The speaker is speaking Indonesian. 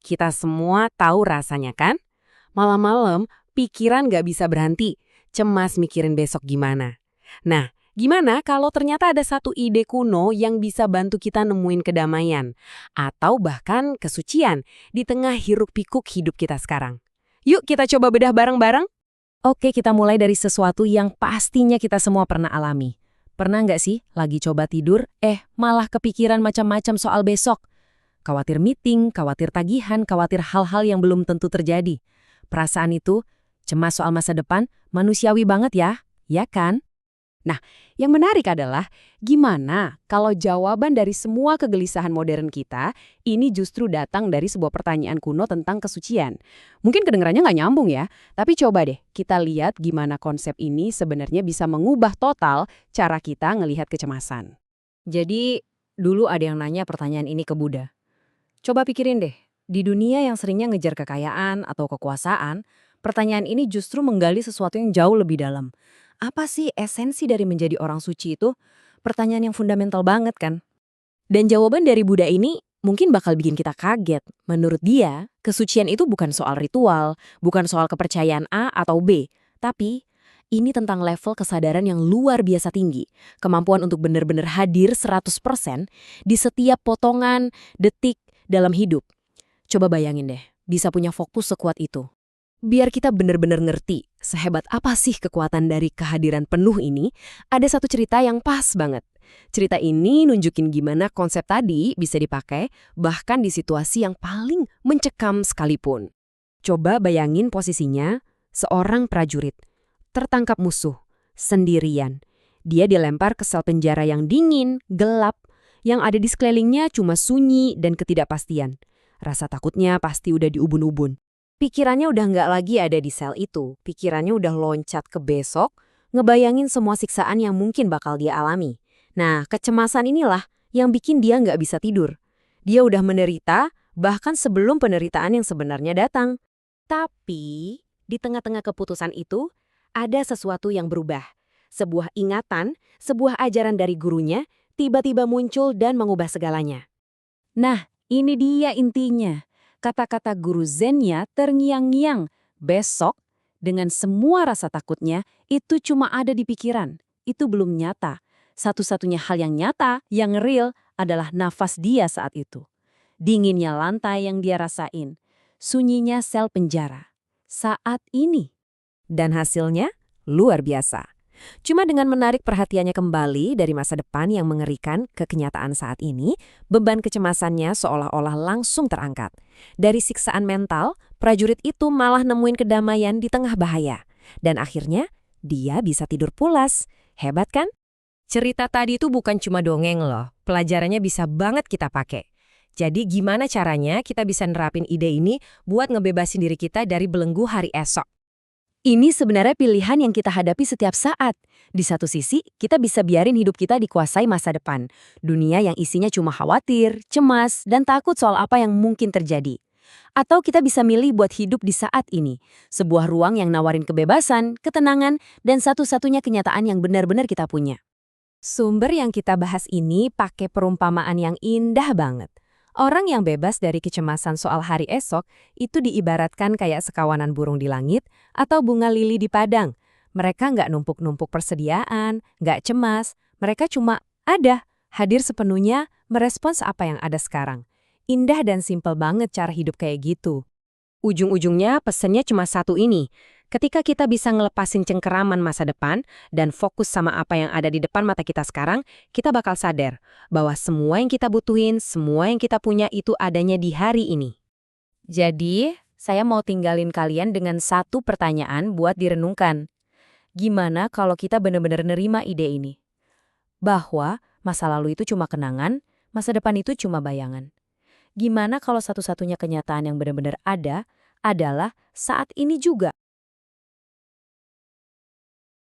Kita semua tahu rasanya kan? Malam-malam, pikiran nggak bisa berhenti, cemas mikirin besok gimana. Nah, gimana kalau ternyata ada satu ide kuno yang bisa bantu kita nemuin kedamaian? Atau bahkan kesucian di tengah hiruk-pikuk hidup kita sekarang? Yuk kita coba bedah bareng-bareng. Oke, kita mulai dari sesuatu yang pastinya kita semua pernah alami. Pernah nggak sih lagi coba tidur, malah kepikiran macam-macam soal besok? Khawatir meeting, khawatir tagihan, khawatir hal-hal yang belum tentu terjadi. Perasaan itu, cemas soal masa depan, manusiawi banget ya kan? Nah, yang menarik adalah gimana kalau jawaban dari semua kegelisahan modern kita ini justru datang dari sebuah pertanyaan kuno tentang kesucian. Mungkin kedengarannya nggak nyambung ya, tapi coba deh kita lihat gimana konsep ini sebenarnya bisa mengubah total cara kita ngelihat kecemasan. Jadi, dulu ada yang nanya pertanyaan ini ke Buddha. Coba pikirin deh, di dunia yang seringnya ngejar kekayaan atau kekuasaan, pertanyaan ini justru menggali sesuatu yang jauh lebih dalam. Apa sih esensi dari menjadi orang suci itu? Pertanyaan yang fundamental banget kan? Dan jawaban dari Buddha ini mungkin bakal bikin kita kaget. Menurut dia, kesucian itu bukan soal ritual, bukan soal kepercayaan A atau B, tapi ini tentang level kesadaran yang luar biasa tinggi. Kemampuan untuk benar-benar hadir 100% di setiap potongan, detik dalam hidup. Coba bayangin deh, bisa punya fokus sekuat itu. Biar kita benar-benar ngerti sehebat apa sih kekuatan dari kehadiran penuh ini, ada satu cerita yang pas banget. Cerita ini nunjukin gimana konsep tadi bisa dipakai bahkan di situasi yang paling mencekam sekalipun. Coba bayangin posisinya, seorang prajurit, tertangkap musuh, sendirian. Dia dilempar ke sel penjara yang dingin, gelap, yang ada di sekelilingnya cuma sunyi dan ketidakpastian. Rasa takutnya pasti udah di ubun-ubun. Pikirannya udah nggak lagi ada di sel itu. Pikirannya udah loncat ke besok, ngebayangin semua siksaan yang mungkin bakal dia alami. Nah, kecemasan inilah yang bikin dia nggak bisa tidur. Dia udah menderita, bahkan sebelum penderitaan yang sebenarnya datang. Tapi, di tengah-tengah keputusan itu, ada sesuatu yang berubah. Sebuah ingatan, sebuah ajaran dari gurunya, tiba-tiba muncul dan mengubah segalanya. Nah, ini dia intinya. Kata-kata guru Zennya terngiang-ngiang. Besok, dengan semua rasa takutnya, itu cuma ada di pikiran. Itu belum nyata. Satu-satunya hal yang nyata, yang real, adalah nafas dia saat itu. Dinginnya lantai yang dia rasain. Sunyinya sel penjara. Saat ini. Dan hasilnya luar biasa. Cuma dengan menarik perhatiannya kembali dari masa depan yang mengerikan ke kenyataan saat ini, beban kecemasannya seolah-olah langsung terangkat. Dari siksaan mental, prajurit itu malah nemuin kedamaian di tengah bahaya. Dan akhirnya, dia bisa tidur pulas. Hebat kan? Cerita tadi itu bukan cuma dongeng loh, pelajarannya bisa banget kita pakai. Jadi gimana caranya kita bisa nerapin ide ini buat ngebebasin diri kita dari belenggu hari esok? Ini sebenarnya pilihan yang kita hadapi setiap saat. Di satu sisi, kita bisa biarin hidup kita dikuasai masa depan. Dunia yang isinya cuma khawatir, cemas, dan takut soal apa yang mungkin terjadi. Atau kita bisa milih buat hidup di saat ini. Sebuah ruang yang nawarin kebebasan, ketenangan, dan satu-satunya kenyataan yang benar-benar kita punya. Sumber yang kita bahas ini pakai perumpamaan yang indah banget. Orang yang bebas dari kecemasan soal hari esok itu diibaratkan kayak sekawanan burung di langit atau bunga lili di padang. Mereka nggak numpuk-numpuk persediaan, nggak cemas. Mereka cuma ada, hadir sepenuhnya, merespons apa yang ada sekarang. Indah dan simpel banget cara hidup kayak gitu. Ujung-ujungnya pesannya cuma satu ini. Ketika kita bisa ngelepasin cengkeraman masa depan dan fokus sama apa yang ada di depan mata kita sekarang, kita bakal sadar bahwa semua yang kita butuhin, semua yang kita punya itu adanya di hari ini. Jadi, saya mau tinggalin kalian dengan satu pertanyaan buat direnungkan. Gimana kalau kita benar-benar nerima ide ini? Bahwa masa lalu itu cuma kenangan, masa depan itu cuma bayangan. Gimana kalau satu-satunya kenyataan yang benar-benar ada adalah saat ini juga?